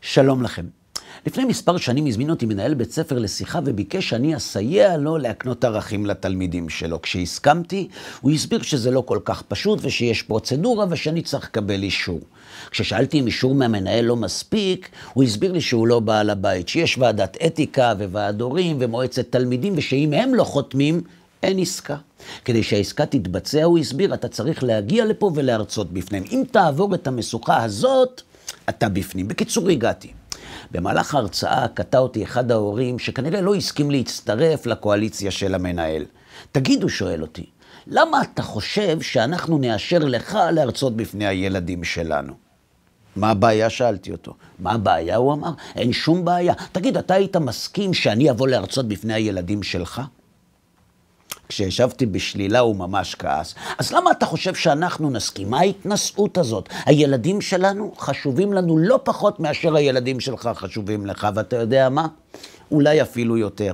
שלום לכם. לפני מספר שנים הזמין אותי מנהל בית ספר לשיחה וביקש שאני אסייע לו להקנות ערכים לתלמידים שלו. כשהסכמתי, הוא הסביר שזה לא כל כך פשוט ושיש פרוצדורה ושאני צריך לקבל אישור. כששאלתי אם אישור מהמנהל לא מספיק, הוא הסביר לי שהוא לא בעל הבית, שיש ועדת אתיקה וועד הורים ומועצת תלמידים ושאם הם לא חותמים, אין עסקה. כדי שהעסקה תתבצע, הוא הסביר, אתה צריך להגיע לפה ולהרצות בפניהם. אם תעבור את המשוכה הזאת, אתה בפנים. בקיצור, הגעתי. במהלך ההרצאה קטע אותי אחד ההורים שכנראה לא הסכים להצטרף לקואליציה של המנהל. תגיד, הוא שואל אותי, למה אתה חושב שאנחנו נאשר לך להרצות בפני הילדים שלנו? מה הבעיה? שאלתי אותו. מה הבעיה? הוא אמר, אין שום בעיה. תגיד, אתה היית מסכים שאני אבוא להרצות בפני הילדים שלך? כשישבתי בשלילה הוא ממש כעס. אז למה אתה חושב שאנחנו נסכים? מה ההתנשאות הזאת? הילדים שלנו חשובים לנו לא פחות מאשר הילדים שלך חשובים לך, ואתה יודע מה? אולי אפילו יותר.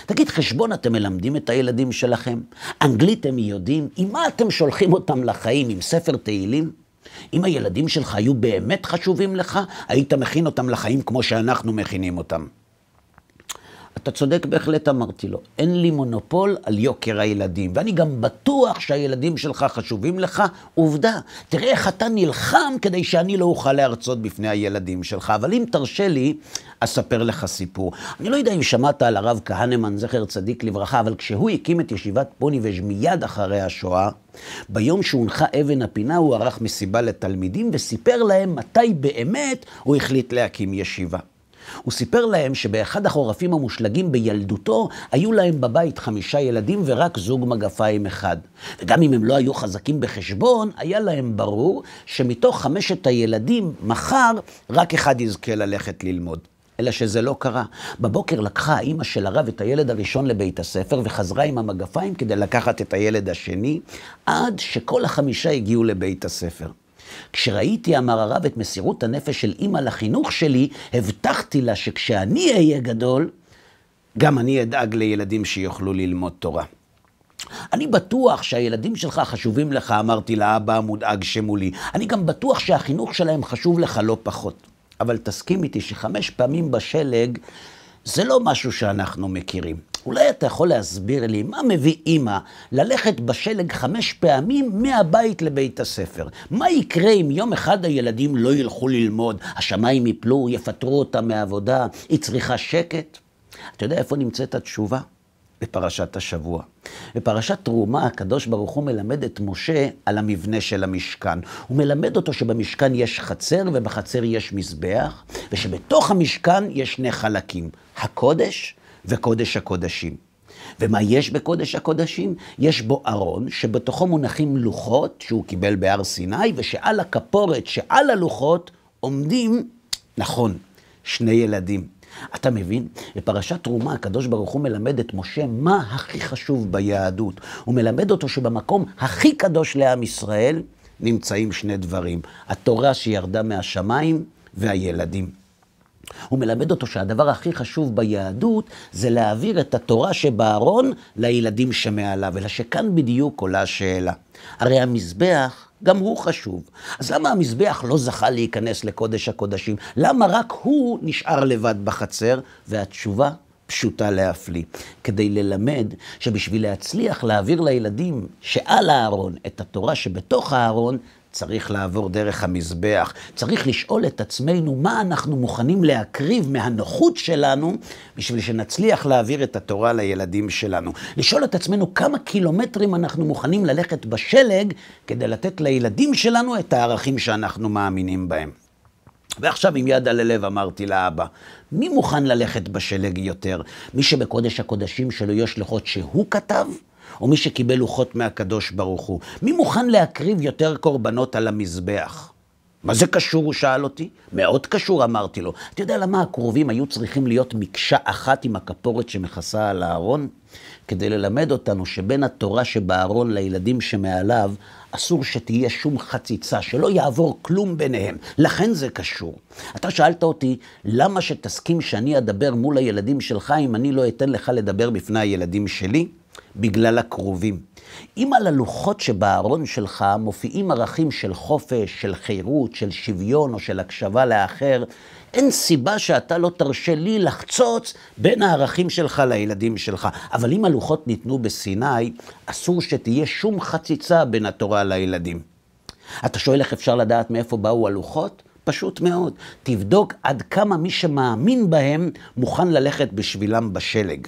תגיד, חשבון אתם מלמדים את הילדים שלכם? אנגלית הם יודעים? עם מה אתם שולחים אותם לחיים? עם ספר תהילים? אם הילדים שלך היו באמת חשובים לך, היית מכין אותם לחיים כמו שאנחנו מכינים אותם. אתה צודק בהחלט, אמרתי לו, אין לי מונופול על יוקר הילדים, ואני גם בטוח שהילדים שלך חשובים לך. עובדה, תראה איך אתה נלחם כדי שאני לא אוכל להרצות בפני הילדים שלך, אבל אם תרשה לי, אספר לך סיפור. אני לא יודע אם שמעת על הרב כהנמן, זכר צדיק לברכה, אבל כשהוא הקים את ישיבת פוניבז' מיד אחרי השואה, ביום שהונחה אבן הפינה הוא ערך מסיבה לתלמידים וסיפר להם מתי באמת הוא החליט להקים ישיבה. הוא סיפר להם שבאחד החורפים המושלגים בילדותו, היו להם בבית 5 ילדים ורק זוג מגפיים אחד. וגם אם הם לא היו חזקים בחשבון, היה להם ברור שמתוך 5 הילדים, מחר רק אחד יזכה ללכת ללמוד. אלא שזה לא קרה. בבוקר לקחה האמא של הרב את הילד הראשון לבית הספר, וחזרה עם המגפיים כדי לקחת את הילד השני, עד שכל 5 הגיעו לבית הספר. כשראיתי, אמר הרב, את מסירות הנפש של אמא לחינוך שלי, הבטחתי לה שכשאני אהיה גדול, גם אני אדאג לילדים שיוכלו ללמוד תורה. אני בטוח שהילדים שלך חשובים לך, אמרתי לאבא המודאג שמולי. אני גם בטוח שהחינוך שלהם חשוב לך לא פחות. אבל תסכים איתי ש5 פעמים בשלג זה לא משהו שאנחנו מכירים. אולי אתה יכול להסביר לי מה מביא אמא ללכת בשלג 5 פעמים מהבית לבית הספר? מה יקרה אם יום אחד הילדים לא ילכו ללמוד? השמיים יפלו, יפטרו אותם מעבודה, היא צריכה שקט? אתה יודע איפה נמצאת התשובה? בפרשת השבוע. בפרשת תרומה הקדוש ברוך הוא מלמד את משה על המבנה של המשכן. הוא מלמד אותו שבמשכן יש חצר ובחצר יש מזבח, ושבתוך המשכן יש 2 חלקים, הקודש וקודש הקודשים. ומה יש בקודש הקודשים? יש בו ארון שבתוכו מונחים לוחות שהוא קיבל בהר סיני, ושעל הכפורת שעל הלוחות עומדים, נכון, 2 ילדים. אתה מבין? בפרשת תרומה הקדוש ברוך הוא מלמד את משה מה הכי חשוב ביהדות. הוא מלמד אותו שבמקום הכי קדוש לעם ישראל נמצאים 2 דברים. התורה שירדה מהשמיים והילדים. הוא מלמד אותו שהדבר הכי חשוב ביהדות זה להעביר את התורה שבארון לילדים שמעליו, אלא שכאן בדיוק עולה השאלה. הרי המזבח גם הוא חשוב. אז למה המזבח לא זכה להיכנס לקודש הקודשים? למה רק הוא נשאר לבד בחצר? והתשובה פשוטה להפליא. כדי ללמד שבשביל להצליח להעביר לילדים שעל הארון את התורה שבתוך הארון, צריך לעבור דרך המזבח. צריך לשאול את עצמנו מה אנחנו מוכנים להקריב מהנוחות שלנו בשביל שנצליח להעביר את התורה לילדים שלנו. לשאול את עצמנו כמה קילומטרים אנחנו מוכנים ללכת בשלג כדי לתת לילדים שלנו את הערכים שאנחנו מאמינים בהם. ועכשיו עם יד על הלב אמרתי לאבא, מי מוכן ללכת בשלג יותר? מי שבקודש הקודשים שלו יש לוחות שהוא כתב? או מי שקיבל לוחות מהקדוש ברוך הוא? מי מוכן להקריב יותר קורבנות על המזבח? מה זה קשור? הוא שאל אותי. מאוד קשור, אמרתי לו. אתה יודע למה הקרובים היו צריכים להיות מקשה אחת עם הכפורת שמכסה על הארון? כדי ללמד אותנו שבין התורה שבארון לילדים שמעליו, אסור שתהיה שום חציצה, שלא יעבור כלום ביניהם. לכן זה קשור. אתה שאלת אותי, למה שתסכים שאני אדבר מול הילדים שלך אם אני לא אתן לך לדבר בפני הילדים שלי? בגלל הקרובים. אם על הלוחות שבארון שלך מופיעים ערכים של חופש, של חירות, של שוויון או של הקשבה לאחר, אין סיבה שאתה לא תרשה לי לחצוץ בין הערכים שלך לילדים שלך. אבל אם הלוחות ניתנו בסיני, אסור שתהיה שום חציצה בין התורה לילדים. אתה שואל איך אפשר לדעת מאיפה באו הלוחות? פשוט מאוד. תבדוק עד כמה מי שמאמין בהם מוכן ללכת בשבילם בשלג.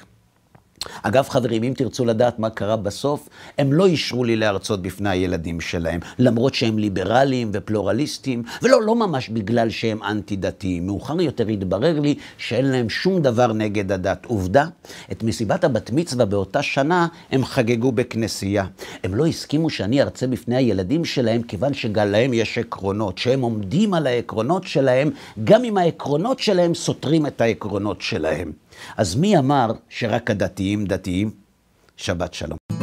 אגב חברים, אם תרצו לדעת מה קרה בסוף, הם לא אישרו לי להרצות בפני הילדים שלהם, למרות שהם ליברליים ופלורליסטים, לא ממש בגלל שהם אנטי-דתיים. מאוחר יותר התברר לי שאין להם שום דבר נגד הדת. עובדה, את מסיבת הבת מצווה באותה שנה הם חגגו בכנסייה. הם לא הסכימו שאני ארצה בפני הילדים שלהם, כיוון שגם להם יש עקרונות, שהם עומדים על העקרונות שלהם, גם אם העקרונות שלהם סותרים את העקרונות שלהם. אז מי אמר שרק הדתיים דתיים? שבת שלום.